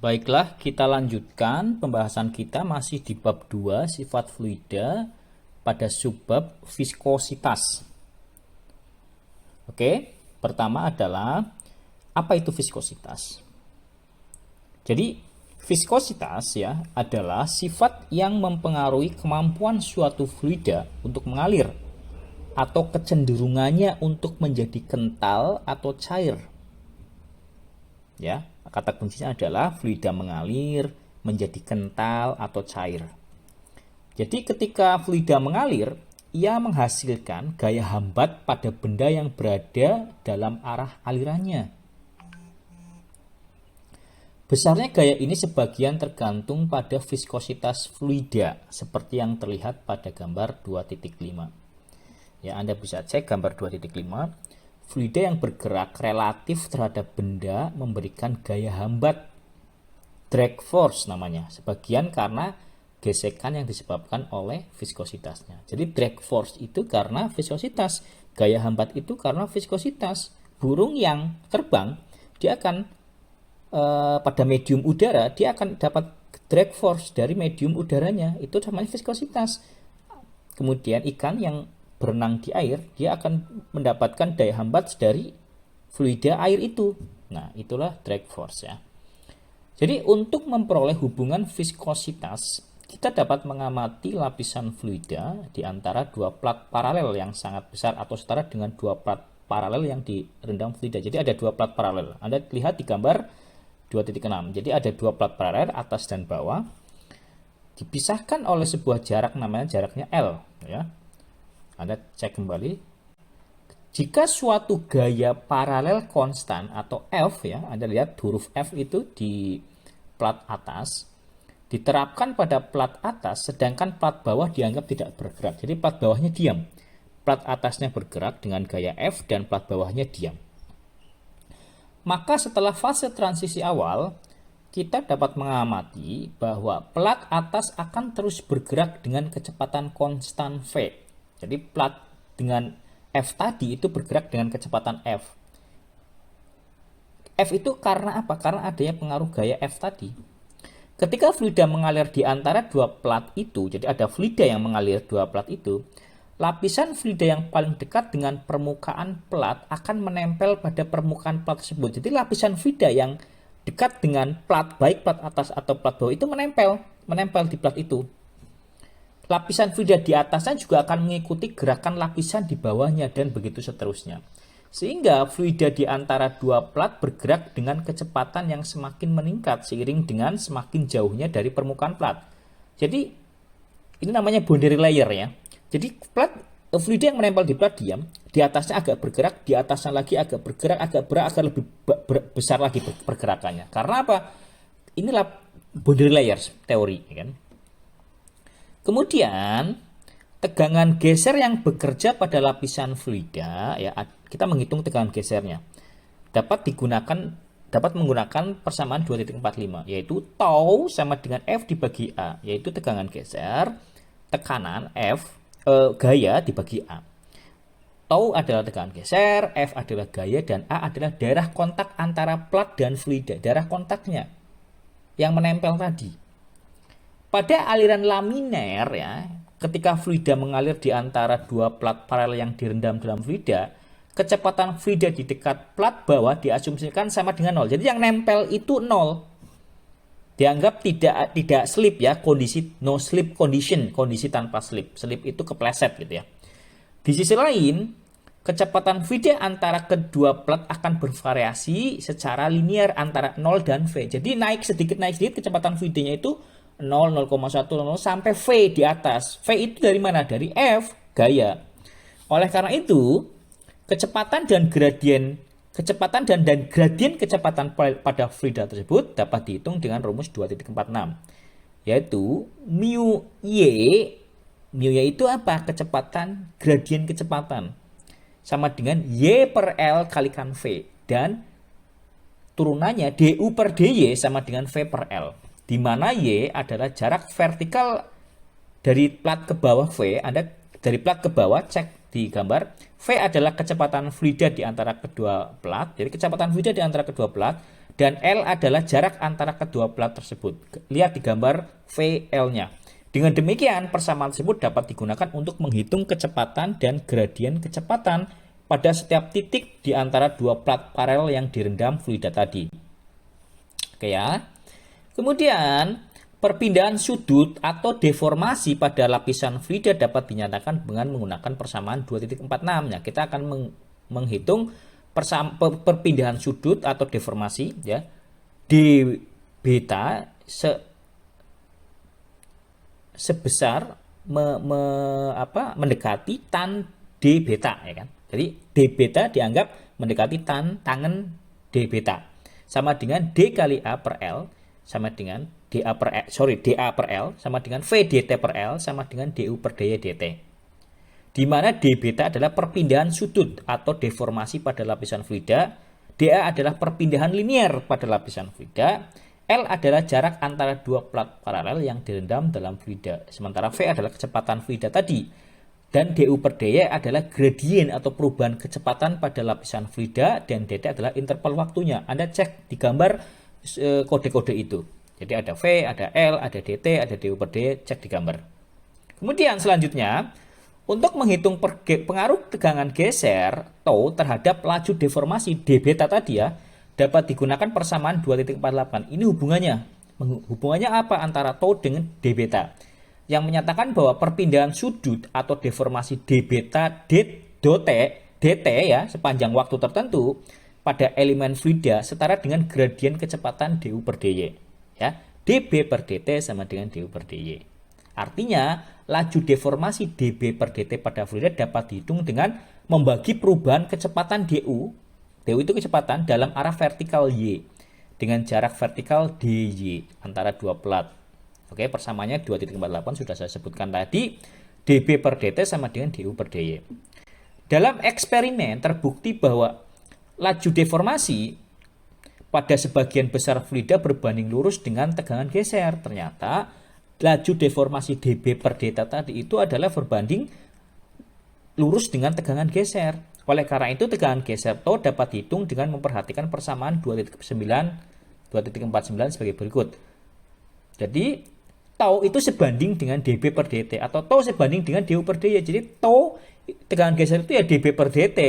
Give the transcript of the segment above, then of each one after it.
Baiklah, kita lanjutkan pembahasan kita masih di bab 2 sifat fluida pada subbab viskositas. Oke, pertama adalah apa itu viskositas? Jadi, viskositas ya adalah sifat yang mempengaruhi kemampuan suatu fluida untuk mengalir atau kecenderungannya untuk menjadi kental atau cair. Ya, kata kuncinya adalah fluida mengalir, menjadi kental atau cair. Jadi ketika fluida mengalir, ia menghasilkan gaya hambat pada benda yang berada dalam arah alirannya. Besarnya gaya ini sebagian tergantung pada viskositas fluida, seperti yang terlihat pada gambar 2.5. Ya, Anda bisa cek gambar 2.5. Fluida yang bergerak relatif terhadap benda memberikan gaya hambat, drag force namanya, sebagian karena gesekan yang disebabkan oleh viskositasnya. Jadi drag force itu karena viskositas, gaya hambat itu karena viskositas. Burung yang terbang, dia akan pada medium udara, dia akan dapat drag force dari medium udaranya, itu namanya viskositas. Kemudian ikan yang berenang di air, dia akan mendapatkan daya hambat dari fluida air itu. Nah, itulah drag force ya. Jadi untuk memperoleh hubungan viskositas, kita dapat mengamati lapisan fluida di antara dua plat paralel yang sangat besar atau setara dengan dua plat paralel yang direndam fluida. Jadi ada dua plat paralel. Anda lihat di gambar 2.6. Jadi ada dua plat paralel atas dan bawah, dipisahkan oleh sebuah jarak namanya jaraknya L ya. Anda cek kembali. Jika suatu gaya paralel konstan atau F ya, Anda lihat huruf F itu di plat atas diterapkan pada plat atas, sedangkan plat bawah dianggap tidak bergerak. Jadi plat bawahnya diam. Plat atasnya bergerak dengan gaya F dan plat bawahnya diam. Maka setelah fase transisi awal, kita dapat mengamati bahwa plat atas akan terus bergerak dengan kecepatan konstan V. Jadi plat dengan F tadi itu bergerak dengan kecepatan F. F itu karena apa? Karena adanya pengaruh gaya F tadi. Ketika fluida mengalir di antara dua plat itu, jadi ada fluida yang mengalir dua plat itu, lapisan fluida yang paling dekat dengan permukaan plat akan menempel pada permukaan plat tersebut. Jadi lapisan fluida yang dekat dengan plat, baik plat atas atau plat bawah itu menempel di plat itu. Lapisan fluida di atasnya juga akan mengikuti gerakan lapisan di bawahnya dan begitu seterusnya. Sehingga fluida di antara dua plat bergerak dengan kecepatan yang semakin meningkat seiring dengan semakin jauhnya dari permukaan plat. Jadi ini namanya boundary layer ya. Jadi fluida yang menempel di plat diam, di atasnya agak bergerak, di atasnya lagi agak bergerak, agak lebih besar lagi pergerakannya. Karena apa? Inilah boundary layers teori kan. Kemudian tegangan geser yang bekerja pada lapisan fluida ya, kita menghitung tegangan gesernya. Dapat menggunakan persamaan 2.45 yaitu tau sama dengan F dibagi A, yaitu tegangan geser, tekanan F, gaya dibagi A. Tau adalah tegangan geser, F adalah gaya, dan A adalah daerah kontak antara plat dan fluida, daerah kontaknya yang menempel tadi. Pada aliran laminer ya, ketika fluida mengalir di antara dua plat paralel yang direndam dalam fluida, kecepatan fluida di dekat plat bawah diasumsikan sama dengan 0. Jadi yang nempel itu 0. Dianggap tidak slip ya, kondisi no slip condition, kondisi tanpa slip. Slip itu kepleset gitu ya. Di sisi lain, kecepatan fluida antara kedua plat akan bervariasi secara linear antara 0 dan V. Jadi naik sedikit kecepatan fluidanya itu 0, 0,1, 0 sampai V di atas. V itu dari mana? Dari F, gaya. Oleh karena itu, kecepatan dan gradien kecepatan pada fluida tersebut dapat dihitung dengan rumus 2.46, yaitu mu y itu apa? Gradien kecepatan sama dengan y per L kalikan V, dan turunannya du per dy sama dengan V per L, di mana y adalah jarak vertikal dari plat ke bawah V. Anda dari plat ke bawah cek di gambar, V adalah kecepatan fluida di antara kedua plat. Jadi kecepatan fluida di antara kedua plat, dan L adalah jarak antara kedua plat tersebut. Lihat di gambar VL-nya. Dengan demikian, persamaan tersebut dapat digunakan untuk menghitung kecepatan dan gradien kecepatan pada setiap titik di antara dua plat paralel yang direndam fluida tadi. Oke ya. Kemudian, perpindahan sudut atau deformasi pada lapisan fluida dapat dinyatakan dengan menggunakan persamaan 2.46. Nah, kita akan menghitung perpindahan sudut atau deformasi ya d beta sebesar mendekati tan d beta ya kan. Jadi d beta dianggap mendekati tangen d beta sama dengan d kali a per l sama dengan dA per L sama dengan V dt per L sama dengan du per dy dt. Di mana d beta adalah perpindahan sudut atau deformasi pada lapisan fluida, dA adalah perpindahan linier pada lapisan fluida, L adalah jarak antara dua plat paralel yang direndam dalam fluida, sementara V adalah kecepatan fluida tadi, dan du per dy adalah gradien atau perubahan kecepatan pada lapisan fluida, dan dt adalah interval waktunya. Anda cek di gambar kode-kode itu. Jadi ada V, ada L, ada dt, ada du per dy, cek di gambar. Kemudian selanjutnya, untuk menghitung pengaruh tegangan geser tau terhadap laju deformasi d beta tadi ya, dapat digunakan persamaan 2.48. Ini hubungannya. Hubungannya apa antara tau dengan d beta? Yang menyatakan bahwa perpindahan sudut atau deformasi d beta dt ya sepanjang waktu tertentu pada elemen fluida setara dengan gradien kecepatan du per dy. Ya, dB per dt sama dengan du per dy. Artinya, laju deformasi dB per dt pada fluida dapat dihitung dengan membagi perubahan kecepatan du itu kecepatan dalam arah vertikal y, dengan jarak vertikal dy antara dua plat. Oke, persamaannya 2.48 sudah saya sebutkan tadi, dB per dt sama dengan du per dy. Dalam eksperimen terbukti bahwa laju deformasi pada sebagian besar fluida berbanding lurus dengan tegangan geser. Ternyata laju deformasi dB per dt tadi itu adalah berbanding lurus dengan tegangan geser. Oleh karena itu, tegangan geser tau dapat dihitung dengan memperhatikan persamaan 2.49 sebagai berikut. Jadi, tau itu sebanding dengan dB per dt atau tau sebanding dengan du per dy. Jadi, tau tegangan geser itu ya dB per dt.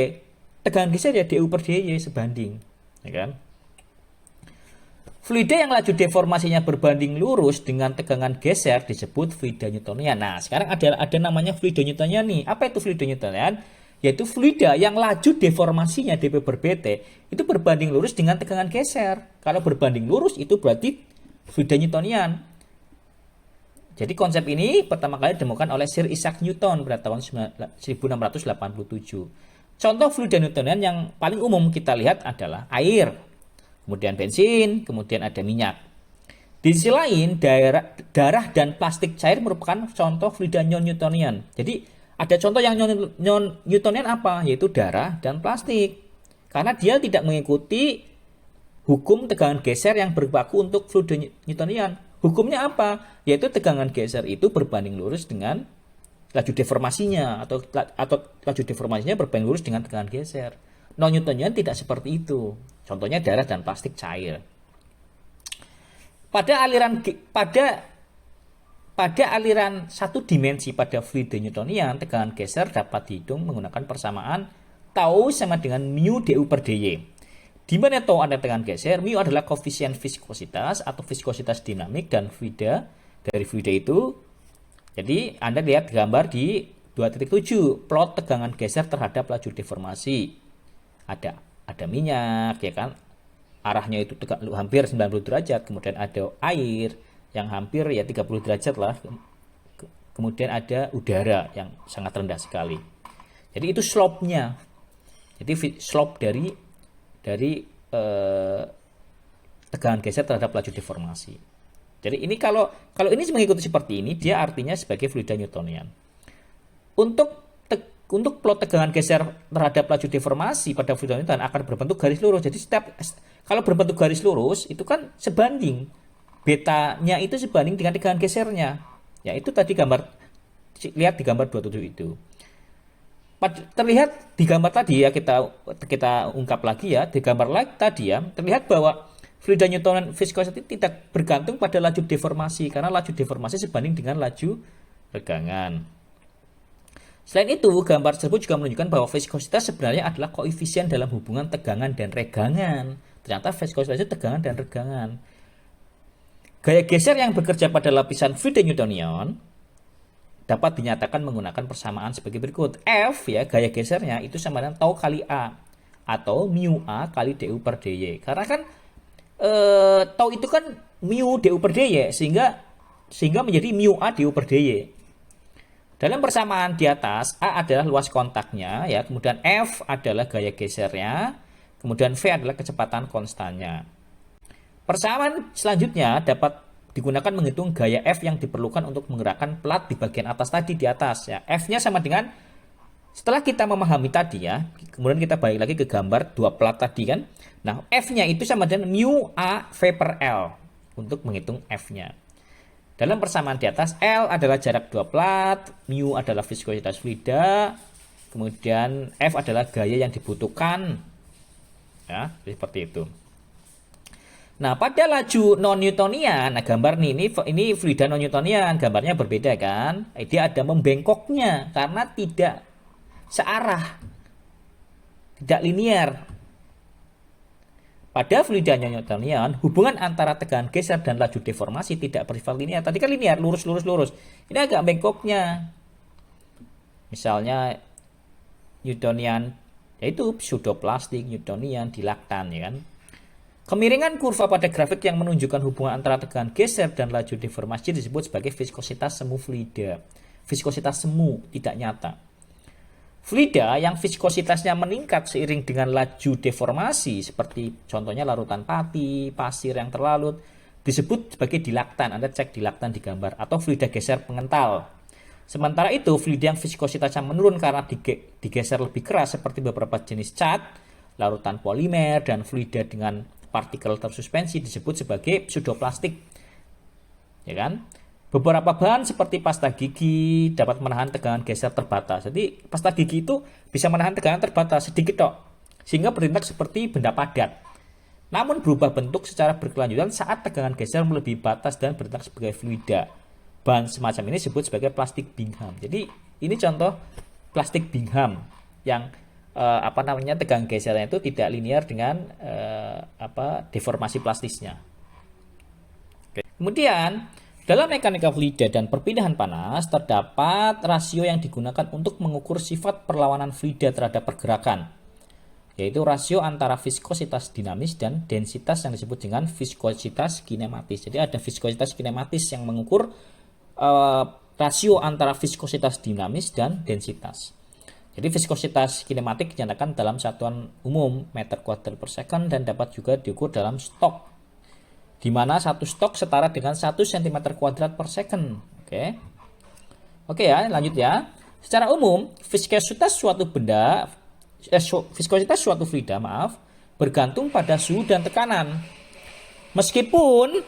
Tegangan geser ya du per dy sebanding. Ya kan? Fluida yang laju deformasinya berbanding lurus dengan tegangan geser disebut fluida Newtonian. Nah, sekarang ada namanya fluida Newtonian nih. Apa itu fluida Newtonian? Yaitu fluida yang laju deformasinya dB per dt itu berbanding lurus dengan tegangan geser. Kalau berbanding lurus itu berarti fluida Newtonian. Jadi konsep ini pertama kali ditemukan oleh Sir Isaac Newton pada tahun 1687. Contoh fluida Newtonian yang paling umum kita lihat adalah air, kemudian bensin, kemudian ada minyak. Di sisi lain, darah dan plastik cair merupakan contoh fluida non-Newtonian. Jadi, ada contoh yang non-Newtonian apa? Yaitu darah dan plastik. Karena dia tidak mengikuti hukum tegangan geser yang berlaku untuk fluida Newtonian. Hukumnya apa? Yaitu tegangan geser itu berbanding lurus dengan laju deformasinya. Atau laju deformasinya berbanding lurus dengan tegangan geser. Non-Newtonian tidak seperti itu. Contohnya darah dan plastik cair. Pada aliran satu dimensi pada fluida Newtonian, tegangan geser dapat dihitung menggunakan persamaan tau sama dengan mu du per dy. Di mana tau adalah tegangan geser, mu adalah koefisien viskositas atau viskositas dinamik dan fluida dari fluida itu. Jadi Anda lihat gambar di 2.7, plot tegangan geser terhadap laju deformasi. Ada minyak, ya kan? Arahnya itu hampir 90 derajat, kemudian ada air yang hampir ya 30 derajat lah. Kemudian ada udara yang sangat rendah sekali. Jadi itu slope-nya. Jadi slope dari tegangan geser terhadap laju deformasi. Jadi ini kalau ini mengikuti seperti ini, dia artinya sebagai fluida Newtonian. Untuk plot tegangan geser terhadap laju deformasi pada fluida Newtonian akan berbentuk garis lurus. Jadi kalau berbentuk garis lurus itu kan sebanding, betanya itu sebanding dengan tegangan gesernya. Ya itu tadi lihat di gambar 27 itu. Terlihat di gambar tadi ya, kita ungkap lagi ya, di gambar tadi ya, terlihat bahwa fluida Newtonian viscosity tidak bergantung pada laju deformasi, karena laju deformasi sebanding dengan laju regangan. Selain itu, gambar tersebut juga menunjukkan bahwa viskositas sebenarnya adalah koefisien dalam hubungan tegangan dan regangan. Ternyata viskositas itu tegangan dan regangan. Gaya geser yang bekerja pada lapisan fluida Newtonian dapat dinyatakan menggunakan persamaan sebagai berikut. F, ya, gaya gesernya itu sama dengan tau kali A, atau mu A kali du per dy. Karena kan tau itu kan mu du per dy, sehingga menjadi mu A du per dy. Dalam persamaan di atas, A adalah luas kontaknya, ya, kemudian F adalah gaya gesernya, kemudian V adalah kecepatan konstannya. Persamaan selanjutnya dapat digunakan menghitung gaya F yang diperlukan untuk menggerakkan plat di bagian atas tadi, di atas, ya. F-nya sama dengan, setelah kita memahami tadi, ya, kemudian kita balik lagi ke gambar dua plat tadi kan. Nah, F-nya itu sama dengan mu A V per L untuk menghitung F-nya. Dalam persamaan di atas, L adalah jarak dua plat, mu adalah viskositas fluida, kemudian F adalah gaya yang dibutuhkan, ya, seperti itu. Nah, pada laju non-Newtonian, nah gambar ini fluida non-Newtonian, gambarnya berbeda kan? Dia ada membengkoknya karena tidak searah, tidak linear. Pada fluida non-Newtonian, hubungan antara tegangan geser dan laju deformasi tidak bersifat linear. Tadi kan linear, lurus. Ini agak bengkoknya. Misalnya Newtonian, yaitu pseudoplastik, Newtonian, dilaktan, ya kan? Kemiringan kurva pada grafik yang menunjukkan hubungan antara tegangan geser dan laju deformasi disebut sebagai viskositas semu fluida. Viskositas semu, tidak nyata. Fluida yang viskositasnya meningkat seiring dengan laju deformasi, seperti contohnya larutan pati, pasir yang terlalut, disebut sebagai dilaktan. Anda cek dilaktan di gambar, atau fluida geser pengental. Sementara itu, fluida yang viskositasnya menurun karena digeser lebih keras, seperti beberapa jenis cat, larutan polimer, dan fluida dengan partikel tersuspensi disebut sebagai pseudoplastik, ya kan? Beberapa bahan seperti pasta gigi dapat menahan tegangan geser terbatas. Jadi pasta gigi itu bisa menahan tegangan terbatas sedikit tok, sehingga bertindak seperti benda padat. Namun berubah bentuk secara berkelanjutan saat tegangan geser melebihi batas dan bertindak sebagai fluida. Bahan semacam ini disebut sebagai plastik Bingham. Jadi ini contoh plastik Bingham yang tegangan gesernya itu tidak linear dengan deformasi plastisnya. Oke. Kemudian dalam mekanika fluida dan perpindahan panas terdapat rasio yang digunakan untuk mengukur sifat perlawanan fluida terhadap pergerakan, yaitu rasio antara viskositas dinamis dan densitas yang disebut dengan viskositas kinematis. Jadi ada viskositas kinematis yang mengukur rasio antara viskositas dinamis dan densitas. Jadi viskositas kinematik dinyatakan dalam satuan umum meter kuadrat per second dan dapat juga diukur dalam stok, di mana satu stok setara dengan 1 cm kuadrat per second. Oke ya, lanjut ya. Secara umum, viskositas suatu fluida, bergantung pada suhu dan tekanan. Meskipun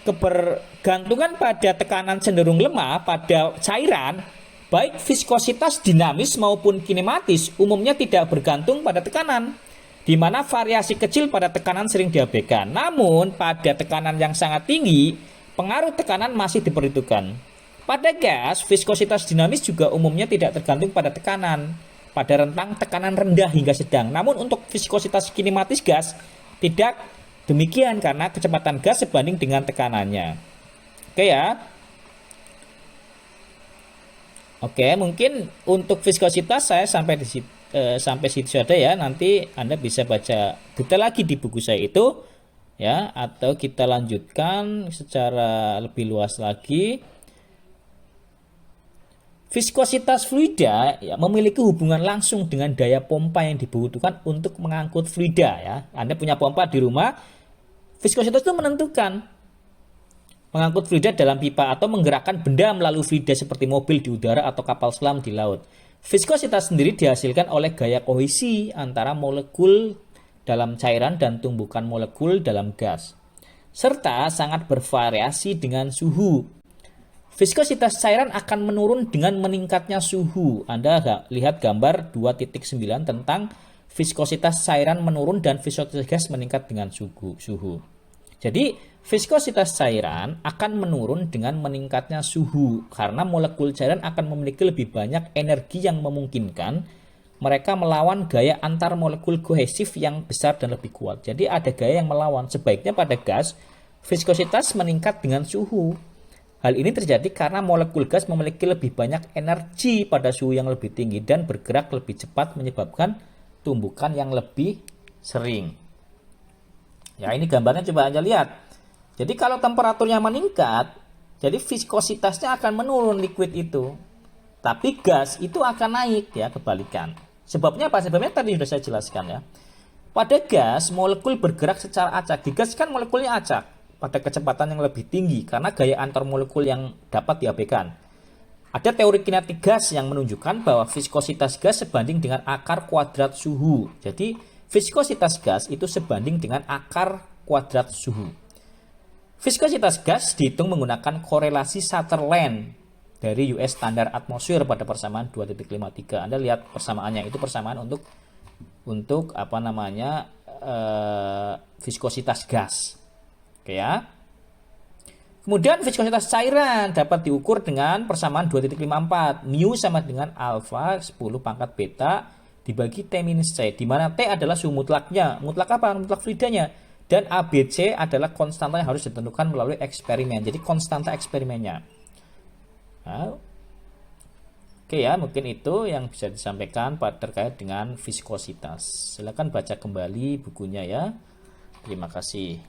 kebergantungan pada tekanan cenderung lemah pada cairan, baik viskositas dinamis maupun kinematis umumnya tidak bergantung pada tekanan, di mana variasi kecil pada tekanan sering diabaikan. Namun pada tekanan yang sangat tinggi, pengaruh tekanan masih diperhitungkan. Pada gas, viskositas dinamis juga umumnya tidak tergantung pada tekanan, pada rentang tekanan rendah hingga sedang. Namun untuk viskositas kinematis gas tidak demikian karena kecepatan gas sebanding dengan tekanannya. Oke ya. Oke, mungkin untuk viskositas saya sampai situ saja ya. Nanti Anda bisa baca detail lagi di buku saya itu ya, atau kita lanjutkan secara lebih luas lagi. Viskositas fluida ya, memiliki hubungan langsung dengan daya pompa yang dibutuhkan untuk mengangkut fluida ya. Anda punya pompa di rumah, viskositas itu menentukan mengangkut fluida dalam pipa atau menggerakkan benda melalui fluida seperti mobil di udara atau kapal selam di laut. Viskositas sendiri dihasilkan oleh gaya kohesi antara molekul dalam cairan dan tumbukan molekul dalam gas, serta sangat bervariasi dengan suhu. Viskositas cairan akan menurun dengan meningkatnya suhu. Anda lihat gambar 2.9 tentang viskositas cairan menurun dan viskositas gas meningkat dengan suhu. Jadi, viskositas cairan akan menurun dengan meningkatnya suhu karena molekul cairan akan memiliki lebih banyak energi yang memungkinkan mereka melawan gaya antar molekul kohesif yang besar dan lebih kuat. Jadi, ada gaya yang melawan. Sebaiknya pada gas, viskositas meningkat dengan suhu. Hal ini terjadi karena molekul gas memiliki lebih banyak energi pada suhu yang lebih tinggi dan bergerak lebih cepat menyebabkan tumbukan yang lebih sering. Ya, ini gambarnya coba Anda lihat. Jadi kalau temperaturnya meningkat, jadi viskositasnya akan menurun liquid itu. Tapi gas itu akan naik ya, kebalikan. Sebabnya apa? Sebabnya tadi sudah saya jelaskan ya. Pada gas, molekul bergerak secara acak. Di gas kan molekulnya acak pada kecepatan yang lebih tinggi karena gaya antar molekul yang dapat diabaikan. Ada teori kinetik gas yang menunjukkan bahwa viskositas gas sebanding dengan akar kuadrat suhu. Jadi viskositas gas itu sebanding dengan akar kuadrat suhu. Viskositas gas dihitung menggunakan korelasi Sutherland dari US Standard Atmosphere pada persamaan 2.53. Anda lihat persamaannya, itu persamaan untuk apa namanya viskositas gas. Oke ya. Kemudian viskositas cairan dapat diukur dengan persamaan 2.54. Mu sama dengan alfa 10 pangkat beta dibagi T minus C, di mana T adalah suhu mutlaknya. Mutlak apa? Mutlak fluidanya. Dan ABC adalah konstanta yang harus ditentukan melalui eksperimen. Jadi konstanta eksperimennya. Nah, oke ya, mungkin itu yang bisa disampaikan terkait dengan viskositas. Silakan baca kembali bukunya ya. Terima kasih.